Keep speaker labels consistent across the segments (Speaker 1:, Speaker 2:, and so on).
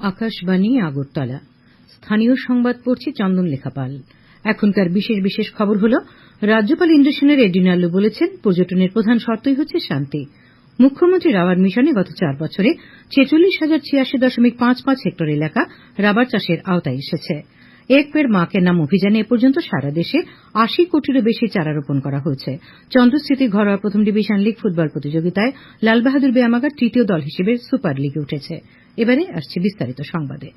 Speaker 1: আকাশবাণী আগরতলা। স্থানীয় সংবাদ পড়ছি চন্দন লেখাপাল। এখনকার বিশেষ বিশেষ খবর হল, রাজ্যপাল ইন্দ্রসেনের রেড্ডি নাল্লু বলেছেন, পর্যটনের প্রধান শর্তই হচ্ছে শান্তি। মুখ্যমন্ত্রী রাবার মিশনে গত 4 বছরে 46,086.55 হেক্টর এলাকা রাবার চাষের আওতায় এসেছে। এক পেড় মা কে নাম অভিযানে এ পর্যন্ত সারা দেশে 80 কোটিরও বেশি চারা রোপণ করা হয়েছে। চন্দ্রস্মৃতি ঘরোয়া প্রথম ডিভিশন লীগ ফুটবল প্রতিযোগিতায় লালবাহাদুর ব্যায়ামাগার তৃতীয় দল হিসেবে সুপার লিগে উঠেছে। এবারে আসছে বিস্তারিত সংবাদে।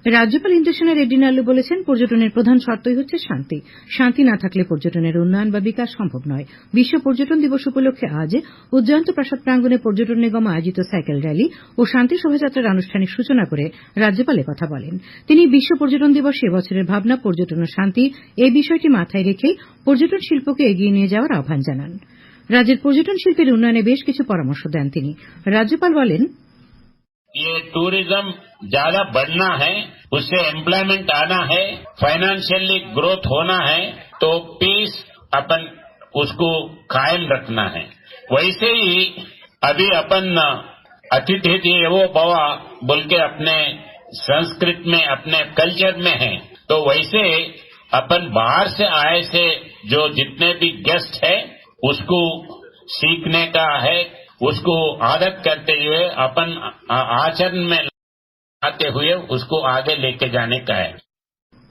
Speaker 1: রাজ্যপাল ইন্দ্রসেন রেড্ডি নাল্লু বলেছেন, পর্যটনের প্রধান শর্তই হচ্ছে শান্তি। শান্তি না থাকলে পর্যটনের উন্নয়ন বা বিকাশ সম্ভব নয়। বিশ্ব পর্যটন দিবস উপলক্ষে আজ উজ্জয়ন্ত প্রাসাদ প্রাঙ্গণে পর্যটন নিগম আয়োজিত সাইকেল র্যালি ও শান্তি শোভাযাত্রার আনুষ্ঠানিক সূচনা করে রাজ্যপাল একথা বলেন। তিনি বিশ্ব পর্যটন দিবস এবছরের ভাবনা পর্যটন ও শান্তি এই বিষয়টি মাথায় রেখেই পর্যটন শিল্পকে এগিয়ে নিয়ে যাওয়ার আহ্বান জানান। রাজ্যের পর্যটন শিল্পের উন্নয়নে বেশ কিছু পরামর্শ দেন তিনি। রাজ্যপাল বলেন,
Speaker 2: ये टूरिज्म ज्यादा बढ़ना है, उससे एम्प्लॉयमेंट आना है, फाइनेंशियली ग्रोथ होना है, तो पीस अपन उसको कायम रखना है। वैसे ही अभी अपन अतिथि देवो भव बोल के अपने संस्कृत में अपने कल्चर में है, तो वैसे अपन बाहर से आए से जो जितने भी गेस्ट है उसको सीखने का है, उसको आदत करते हुए अपन आचरण में आते हुए उसको आगे लेके जाने का है।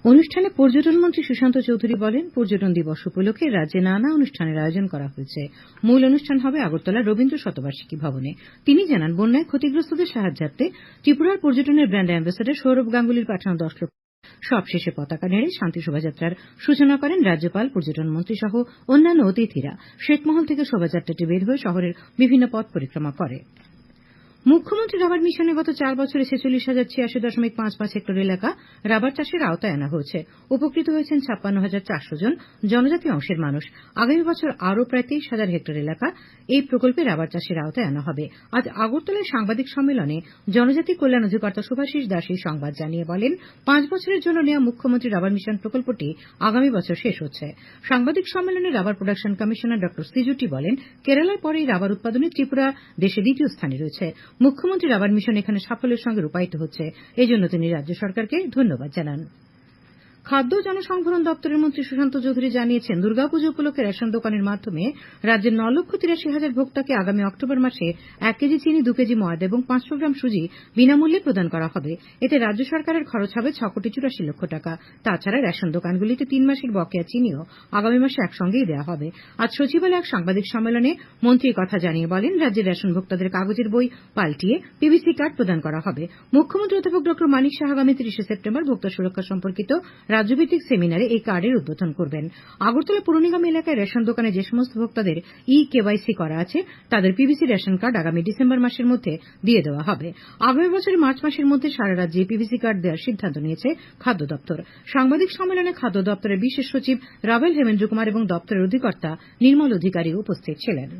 Speaker 1: অনুষ্ঠানে পর্যটন মন্ত্রী সুশান্ত চৌধুরী বলেন, পর্যটন দিবস উপলক্ষে রাজ্যে নানা অনুষ্ঠানের আয়োজন করা হয়েছে। মূল অনুষ্ঠান হবে আগরতলার রবীন্দ্র শতবার্ষিকী ভবনে। তিনি জানান, বন্যায় ক্ষতিগ্রস্তদের সাহায্যার্থে ত্রিপুরার পর্যটনের ব্র্যান্ড অ্যাম্বাসেডর সৌরভ গাঙ্গুলির পাঠানো 10 লক্ষ সবশেষে পতাকা নেড়ে শান্তি শোভাযাত্রার সূচনা করেন রাজ্যপাল, পর্যটন মন্ত্রী সহ অন্যান্য অতিথিরা। শেখমহল থেকে শোভাযাত্রাটি বের হয়ে শহরের বিভিন্ন পথ পরিক্রমা করে। মুখ্যমন্ত্রী রাবার মিশনে গত 4 বছরে 46,086.55 হেক্টর এলাকা রাবার চাষের আওতায় আনা হয়েছে। উপকৃত হয়েছেন 56,400 জন জনজাতি অংশের মানুষ। আগামী বছর আরও প্রায় 23,000 হেক্টর এলাকা এই প্রকল্পে রাবার চাষের আওতায় আনা হবে। আজ আগরতলায় সাংবাদিক সম্মেলনে জনজাতি কল্যাণ অধিকর্তা শুভাশিস দাস এই সংবাদ জানিয়ে বলেন, 5 বছরের জন্য নেওয়া মুখ্যমন্ত্রী রাবার মিশন প্রকল্পটি আগামী বছর শেষ হচ্ছে। সাংবাদিক সম্মেলনে রাবার প্রোডাকশন কমিশনার ড সিজুটি বলেন, কেরালার পরেই রাবার উৎপাদনে ত্রিপুরা দেশে দ্বিতীয় স্থানে রয়েছে। মুখ্যমন্ত্রী রাবার মিশন এখানে সাফল্যের সঙ্গে রূপায়িত হচ্ছে, এজন্য তিনি রাজ্য সরকারকে ধন্যবাদ জানান। খাদ্য ও জনসংভরণ দপ্তরের মন্ত্রী সুশান্ত চৌধুরী জানিয়েছেন, দুর্গাপুজো উপলক্ষে রেশন দোকানের মাধ্যমে রাজ্যের 9,83,000 ভোক্তাকে আগামী অক্টোবর মাসে 1 কেজি চিনি, 2 কেজি ময়দা এবং 500 গ্রাম সুজি বিনামূল্যে প্রদান করা হবে। এতে রাজ্য সরকারের খরচ হবে 6,84 কোটি টাকা। তাছাড়া রেশন দোকানগুলিতে 3 মাসের বকেয়া চিনিও আগামী মাসে একসঙ্গেই দেওয়া হবে। আজ সচিবালয়ে এক সাংবাদিক সম্মেলনে মন্ত্রী কথা জানিয়ে বলেন, রাজ্যের রেশন ভোক্তাদের কাগজের বই পাল্টিয়ে পিভিসি কার্ড প্রদান করা হবে। মুখ্যমন্ত্রী অধ্যাপক ড মানিক সাহা আগামী 30 সেপ্টেম্বর ভোক্তা সুরক্ষা সম্পর্কিত রাজ্যভিত্তিক সেমিনারে এই কার্ডের উদ্বোধন করবেন। আগরতলা পুর নিগম এলাকায় রেশন দোকানে যে সমস্ত ভোক্তাদের কেওয়াইসি করা আছে তাদের পিভিসি রেশন কার্ড আগামী ডিসেম্বর মাসের মধ্যে দিয়ে দেওয়া হবে। আগামী বছরের মার্চ মাসের মধ্যে সারা রাজ্যে পিভিসি কার্ড দেওয়ার সিদ্ধান্ত নিয়েছে খাদ্য দপ্তর। সাংবাদিক সম্মেলনে খাদ্য দপ্তরের বিশেষ সচিব রাভেল হেমেন্দ্র কুমার এবং দপ্তরের অধিকর্তা নির্মল অধিকারী উপস্থিত ছিলেন।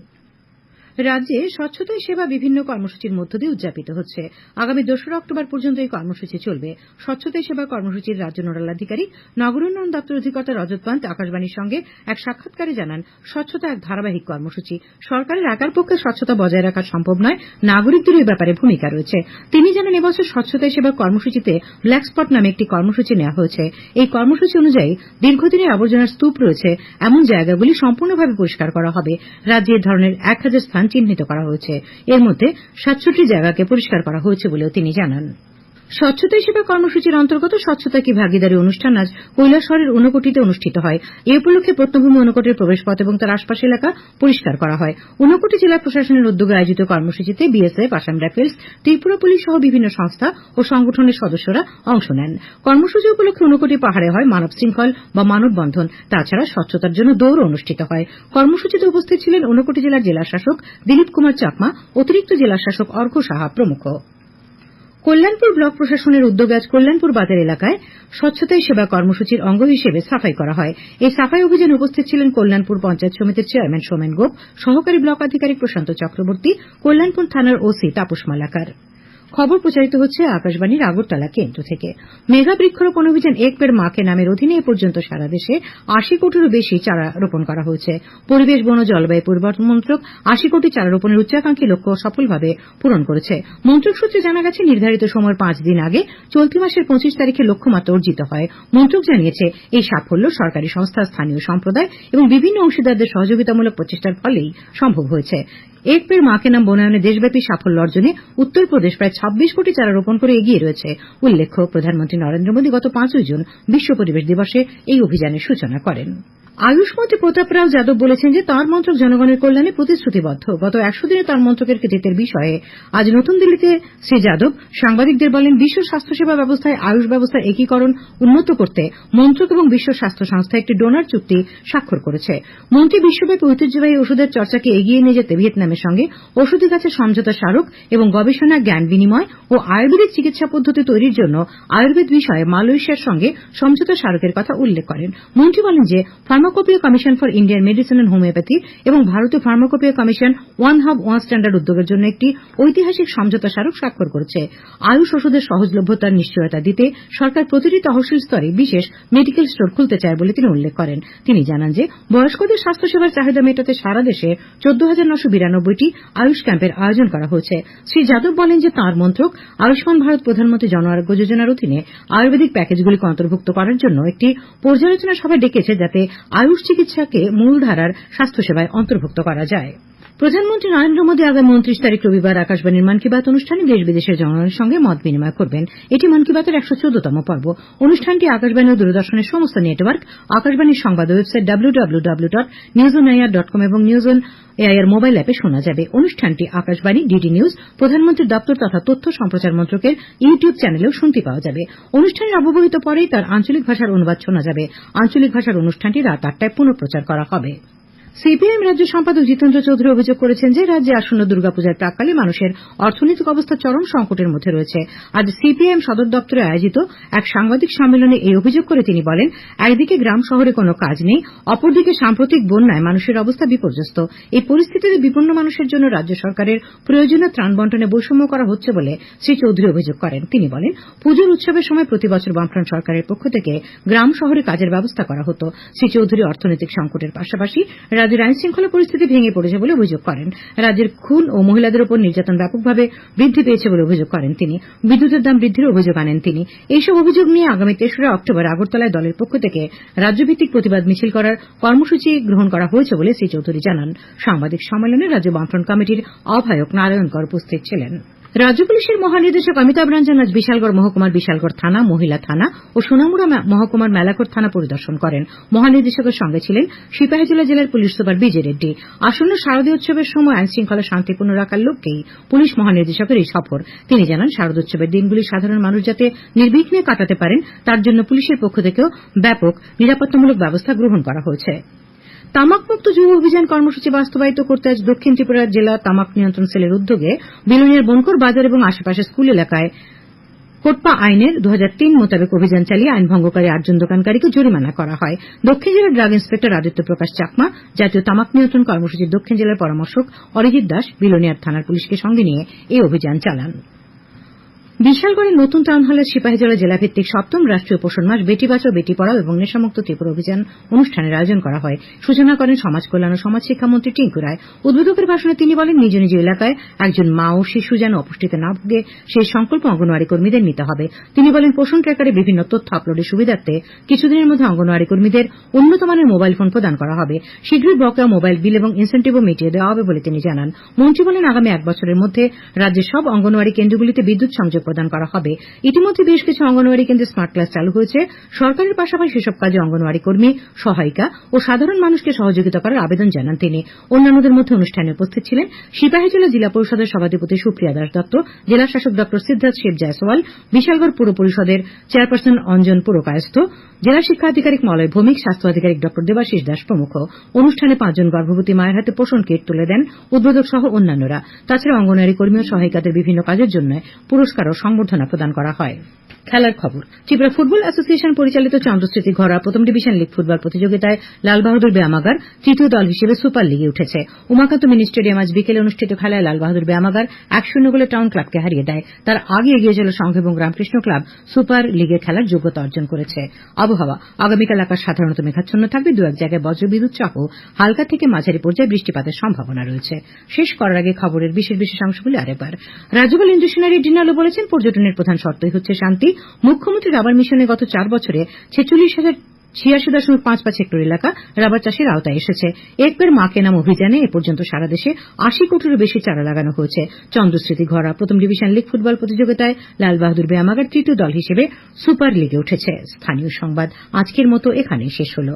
Speaker 1: রাজ্যে স্বচ্ছতাই সেবা বিভিন্ন কর্মসূচির মধ্য দিয়ে উদযাপিত হচ্ছে। আগামী 2 অক্টোবর পর্যন্ত এই কর্মসূচি চলবে। স্বচ্ছতাই সেবা কর্মসূচির রাজ্য নোডাল আধিকারিক নগর উন্নয়ন দপ্তর অধিকর্তা রজত পান্ত আকাশবাণীর সঙ্গে এক সাক্ষাৎকারে জানান, স্বচ্ছতা এক ধারাবাহিক কর্মসূচি। সরকারের একার পক্ষে স্বচ্ছতা বজায় রাখা সম্ভব নয়, নাগরিকদের এই ব্যাপারে ভূমিকা রয়েছে। তিনি জানান, এবছর স্বচ্ছতাই সেবা কর্মসূচিতে ব্ল্যাক স্পট নামে একটি কর্মসূচি নেওয়া হয়েছে। এই কর্মসূচি অনুযায়ী দীর্ঘদিনের আবর্জনার স্তূপ রয়েছে এমন জায়গাগুলি সম্পূর্ণভাবে পরিষ্কার করা হবে। রাজ্যে এই ধরনের 1000 স্থান চিহ্নিত করা হয়েছে। এর মধ্যে 67 জায়গাকে পরিষ্কার করা হয়েছে বলেও তিনি জানান। স্বচ্ছতাই সেবা কর্মসূচির অন্তর্গত স্বচ্ছতা কি ভাগিদারি অনুষ্ঠান আজ কৈলাসহরের ঊনকোটিতে অনুষ্ঠিত হয়। এ উপলক্ষে প্রত্নভূমি ঊনকোটির প্রবেশপথ এবং তার আশপাশ এলাকা পরিষ্কার করা হয়। ঊনকোটি জেলা প্রশাসনের উদ্যোগে আয়োজিত কর্মসূচিতে BSF, Assam rifles, Tripura police সহ বিভিন্ন সংস্থা ও সংগঠনের সদস্যরা অংশ নেন। কর্মসূচি উপলক্ষে ঊনকোটি পাহাড়ে হয় মানব শৃঙ্খল বা মানববন্ধন। তাছাড়া স্বচ্ছতার জন্য দৌড় অনুষ্ঠিত হয়। কর্মসূচিতে উপস্থিত ছিলেন ঊনকোটি জেলার জেলাশাসক দিলীপ কুমার চাকমা, অতিরিক্ত জেলাশাসক অর্ঘ্য সাহা প্রমুখ। কল্যাণপুর ব্লক প্রশাসনের উদ্যোগে আজ কল্যাণপুর বাজার এলাকায় স্বচ্ছতাই সেবা কর্মসূচির অঙ্গ হিসেবে সাফাই করা হয়। এই সাফাই অভিযানে উপস্থিত ছিলেন কল্যাণপুর পঞ্চায়েত সমিতির চেয়ারম্যান সোমেন গোপ, সহকারী ব্লক আধিকারিক প্রশান্ত চক্রবর্তী, কল্যাণপুর থানার ওসি তাপস মালাকার। খবর প্রচারিত হচ্ছে আকাশবাণীর আগরতলা কেন্দ্র থেকে। মেগা বৃক্ষরোপণ অভিযান এক পেড় মা কে নামের অধীনে এ পর্যন্ত সারা দেশে ৮০ কোটিরও বেশি চারা রোপণ করা হয়েছে। পরিবেশ, বন ও জলবায়ু পরিবর্তন মন্ত্রক ৮০ কোটি চারা রোপণের উচ্চাকাঙ্ক্ষী লক্ষ্য সফলভাবে পূরণ করেছে। মন্ত্রক সূত্রে জানা গেছে, নির্ধারিত সময়ের ৫ দিন আগে চলতি মাসের ২৫ তারিখে লক্ষ্যমাত্রা অর্জিত হয়। মন্ত্রক জানিয়েছে, এই সাফল্য সরকারি সংস্থা, স্থানীয় সম্প্রদায় এবং বিভিন্ন অংশীদারদের সহযোগিতামূলক প্রচেষ্টার ফলেই সম্ভব হয়েছে। এক পেড় মা কে নাম বনায়নে দেশব্যাপী সাফল্য অর্জনে উত্তরপ্রদেশ প্রায় ২৬ কোটি চারা রোপণ করে এগিয়ে রয়েছে। উল্লেখ্য, প্রধানমন্ত্রী নরেন্দ্র মোদী গত ৫ই জুন বিশ্ব পরিবেশ দিবসে এই অভিযানের সূচনা করেন। আয়ুষ মন্ত্রী প্রতাপ রাও যাদব বলেছেন যে তাঁর মন্ত্রক জনগণের কল্যাণে প্রতিশ্রুতিবদ্ধ। গত ১০০ দিনে তাঁর মন্ত্রকের কৃতিত্বের বিষয়ে আজ নতুন দিল্লিতে শ্রী যাদব সাংবাদিকদের বলেন, বিশ্ব স্বাস্থ্যসেবা ব্যবস্থায় আয়ুষ ব্যবস্থার একীকরণ উন্নত করতে মন্ত্রক এবং বিশ্ব স্বাস্থ্য সংস্থা একটি ডোনার চুক্তি স্বাক্ষর করেছে। মন্ত্রী বিশ্বব্যাপী ঐতিহ্যবাহী ওষুধের চর্চাকে এগিয়ে নিয়ে যেতে ভিয়েতনামের সঙ্গে ওষুধি গাছের সমঝোতা স্মারক এবং গবেষণা, জ্ঞান বিনিময় ও আয়ুর্বেদিক চিকিৎসা পদ্ধতি তৈরির জন্য আয়ুর্বেদ বিষয়ে মালয়েশিয়ার সঙ্গে সমঝোতা স্মারকের কথা উল্লেখ করেন। মন্ত্রী বলেন যে pharmacopoeia commission for Indian medicine and homeopathy এবং ভারতীয় pharmacopoeia commission one hub one standard উদ্যোগের জন্য একটি ঐতিহাসিক সমঝোতা স্মারক স্বাক্ষর করেছে। আয়ুষ ওষুধের সহজলভ্যতার নিশ্চয়তা দিতে সরকার প্রতিটি তহসিল স্তরে বিশেষ মেডিকেল স্টোর খুলতে চায় বলে তিনি উল্লেখ করেন। তিনি জানান যে বয়স্কদের স্বাস্থ্যসেবার চাহিদা মেটাতে সারা দেশে ১৪,৯৯২টি আয়ুষ ক্যাম্পের আয়োজন করা হয়েছে। শ্রী যাদব বলেন যে তাঁর মন্ত্রক আয়ুষ্মান ভারত প্রধানমন্ত্রী জন আরোগ্য যোজনার অধীনে আয়ুর্বেদিক প্যাকেজগুলিকে অন্তর্ভুক্ত করার জন্য একটি পর্যালোচনা সভা ডেকেছে, যাতে আয়ুষ চিকিৎসাকে মূলধারার স্বাস্থ্যসেবায় অন্তর্ভুক্ত করা যায়। প্রধানমন্ত্রী নরেন্দ্র মোদী আগামী ২৯ তারিখ রবিবার আকাশবাণীর মন কি বাত অনুষ্ঠানে দেশ বিদেশের জনগণের সঙ্গে মত বিনিময় করবেন। এটি মন কি বাতের ১১৪তম পর্ব। অনুষ্ঠানটি আকাশবাণী ও দূরদর্শনের সমস্ত নেটওয়ার্ক, আকাশবাণীর সংবাদ ওয়েবসাইট www.newsonair.com এবং নিউজ অন এআইআর মোবাইল অ্যাপে শোনা যাবে। অনুষ্ঠানটি আকাশবাণী, ডিডি নিউজ, প্রধানমন্ত্রীর দপ্তর তথা তথ্য সম্প্রচার মন্ত্রকের ইউটিউব চ্যানেলেও শুনতে পাওয়া যাবে। অনুষ্ঠানের অব্যবহিত পরেই তার আঞ্চলিক ভাষার অনুবাদ শোনা যাবে। আঞ্চলিক ভাষার অনুষ্ঠানটি রাত ৮টায় পুনঃপ্রচার করা হবে। সিপিআইএম রাজ্য সম্পাদক জিতেন্দ্র চৌধুরী অভিযোগ করেছেন যে রাজ্যে আসন্ন দুর্গাপূজার প্রাক্কালে মানুষের অর্থনৈতিক অবস্থা চরম সংকটের মধ্যে রয়েছে। আজ সিপিআইএম সদর দপ্তরে আয়োজিত এক সাংবাদিক সম্মেলনে এই অভিযোগ করে তিনি বলেন, একদিকে গ্রাম শহরে কোনো কাজ নেই, অপরদিকে সাম্প্রতিক বন্যায় মানুষের অবস্থা বিপর্যস্ত। এই পরিস্থিতিতে বিপন্ন মানুষের জন্য রাজ্য সরকারের প্রয়োজনীয় ত্রাণ বন্টনে বৈষম্য করা হচ্ছে বলে শ্রী চৌধুরী অভিযোগ করেন। তিনি বলেন, পুজোর উৎসবের সময় প্রতি বছর বামফ্রন্ট সরকারের পক্ষ থেকে গ্রাম শহরে কাজের ব্যবস্থা করা হতো। শ্রী চৌধুরী অর্থনৈতিক সংকটের পাশাপাশি রাজ্যের আইন শৃঙ্খলা পরিস্থিতি ভেঙে পড়েছে বলে অভিযোগ করেন। রাজ্যের খুন ও মহিলাদের উপর নির্যাতন ব্যাপকভাবে বৃদ্ধি পেয়েছে বলে অভিযোগ করেন তিনি। বিদ্যুতের দাম বৃদ্ধির অভিযোগ আনেন তিনি। এইসব অভিযোগ নিয়ে আগামী ৩রা অক্টোবর আগরতলায় দলের পক্ষ থেকে রাজ্যভিত্তিক প্রতিবাদ মিছিল করার কর্মসূচি গ্রহণ করা হয়েছে বলে শ্রী চৌধুরী জানান। সাংবাদিক সম্মেলনে রাজ্য বামফ্রন্ট কমিটির আহ্বায়ক নারায়ণ কর উপস্থিত ছিলেন। রাজ্য পুলিশের মহানির্দেশক অমিতাভ রঞ্জন আজ বিশালগড় মহকুমার বিশালগড় থানা, মহিলা থানা ও সোনামুড়া মহকুমার মেলাঘর থানা পরিদর্শন করেন। মহানির্দেশকের সঙ্গে ছিলেন সিপাহীজলা জেলার পুলিশ সুপার বিজে রেড্ডি। আসন্ন শারদীয় উৎসবের সময় আইন শৃঙ্খলা শান্তিপূর্ণ রাখার লক্ষ্যেই পুলিশ মহানির্দেশকের এই সফর। তিনি জানান, শারদোৎসবের দিনগুলি সাধারণ মানুষ যাতে নির্বিঘ্নে কাটাতে পারেন তার জন্য পুলিশের পক্ষ থেকেও ব্যাপক নিরাপত্তামূলক ব্যবস্থা গ্রহণ করা হয়েছে। তামাকমুক্ত যুব অভিযান কর্মসূচি বাস্তবায়িত করতে আজ দক্ষিণ ত্রিপুরা জেলা তামাক নিয়ন্ত্রণ সেলের উদ্যোগে বিলোনিয়ার বনকর বাজার এবং আশেপাশের স্কুল এলাকায় কোটপা আইনের ২০০৩ মোতাবেক অভিযান চালিয়ে আইন ভঙ্গকারী ৮ জন দোকানকারীকে জরিমানা করা হয়। দক্ষিণ জেলার ড্রাগ ইন্সপেক্টর আদিত্য প্রকাশ চাকমা জাতীয় তামাক নিয়ন্ত্রণ কর্মসূচির দক্ষিণ জেলার পরামর্শক অরিজিৎ দাস বিলোনিয়ার থানার পুলিশকে সঙ্গে নিয়ে এই অভিযান চালান। বিশালগড়ের নতুন টাউন হলের সিপাহীজলা জেলাভিত্তিক ৭ম রাষ্ট্রীয় পোষণ মাস বেটি বাঁচাও বেটি পড়াও এবং নেশামুক্ত ত্রিপুরা অভিযান অনুষ্ঠানের আয়োজন করা হয়। সূচনা করেন সমাজ কল্যাণ ও সমাজ শিক্ষামন্ত্রী টিঙ্কু রায়। উদ্বোধকের ভাষণে তিনি বলেন, নিজ নিজ এলাকায় একজন মা ও শিশু যেন অপুষ্টিতে না ভোগে সেই সংকল্প অঙ্গনওয়াড়ি কর্মীদের নিতে হবে। তিনি বলেন, পোষণ ট্র্যাকারে বিভিন্ন তথ্য আপলোডের সুবিধার্থে কিছুদিনের মধ্যে অঙ্গনওয়াড়ি কর্মীদের উন্নত মানের মোবাইল ফোন প্রদান করা হবে। শীঘ্রই বকেয়া মোবাইল বিল এবং ইনসেন্টিভও মিটিয়ে দেওয়া হবে বলে তিনি জানান। মন্ত্রী বলেন, আগামী ১ বছরের মধ্যে রাজ্যের সব অঙ্গনওয়াড়ি কেন্দ্রগুলিতে বিদ্যুৎ সংযোগ প্রদান করা হবে। ইতিমধ্যে বেশ কিছু অঙ্গনওয়াড়ি কেন্দ্রে স্মার্ট ক্লাস চালু হয়েছে। সরকারের পাশাপাশি সেসব কাজে অঙ্গনওয়াড়ি কর্মী, সহায়িকা ও সাধারণ মানুষকে সহযোগিতা করার আবেদন জানান তিনি। অন্যান্যদের মধ্যে অনুষ্ঠানে উপস্থিত ছিলেন সিপাহীজলা জেলা পরিষদের সভাধিপতি সুপ্রিয়া দাস দত্ত, জেলা শাসক ডক্টর সিদ্ধার্থ শিব জয়সওয়াল, বিশালগড় পুর পরিষদের চেয়ারপারসন অঞ্জন পুরকায়স্থ, জেলা শিক্ষা আধিকারিক মলয় ভৌমিক, স্বাস্থ্য আধিকারিক ডক্টর দেবাশিস দাস প্রমুখ। অনুষ্ঠানে ৫ জন গর্ভবতী মায়ের হাতে পোষণ কিট তুলে দেন উদ্বোধক সহ অন্যান্যরা। তাছাড়া অঙ্গনওয়াড়ি কর্মী ও সহায়িকাদের বিভিন্ন কাজের জন্য পুরস্কার ও সংবর্ধনা প্রদান করা হয়। খেলার খবর। ত্রিপুরা ফুটবল অ্যাসোসিয়েশন পরিচালিত চন্দ্রস্মৃতি ঘরোয়া প্রথম ডিভিশন লীগ ফুটবল প্রতিযোগিতায় লালবাহাদুর ব্যায়ামাগার তৃতীয় দল হিসেবে সুপার লিগে উঠেছে। উমাকান্ত মিনি স্টেডিয়াম আজ বিকেলে অনুষ্ঠিত খেলায় লালবাহাদুর ব্যায়ামাগার 1-0 গোলে টাউন ক্লাবকে হারিয়ে দেয়। তার আগে এগিয়ে ছিল সংঘ এবং রামকৃষ্ণ ক্লাব সুপার লিগে খেলার যোগ্যতা অর্জন করেছে। আবহাওয়া আগামীকাল আকাশ সাধারণত মেঘাচ্ছন্ন থাকবে, দু এক জায়গায় বজ্রবিদ্যুৎ সহ হালকা থেকে মাঝারি পর্যায়ে বৃষ্টিপাতের সম্ভাবনা রয়েছে। শেষ করার আগে খবরের বিশেষ অংশগুলি আরেকবার। রাজ্যপাল ইন্দ্রু সেনার ডিনালো বলেছেন, পর্যটনের প্রধান শর্তই হচ্ছে শান্তি। মুখ্যমন্ত্রী রাবার মিশনে গত 4 বছরে 46,86.55 হেক্টর এলাকা রাবার চাষের আওতায় এসেছে। এক পেড় মা কে নাম অভিযানে এ পর্যন্ত সারা দেশে 80 কোটিরও বেশি চারা লাগানো হয়েছে। চন্দ্রস্মৃতি ঘরোয়া প্রথম ডিভিশন লীগ ফুটবল প্রতিযোগিতায় লালবাহাদুর ব্যায়ামাগার তৃতীয় দল হিসেবে সুপার লিগে উঠেছে। স্থানীয় সংবাদ আজকের মতো এখানেই শেষ হলো।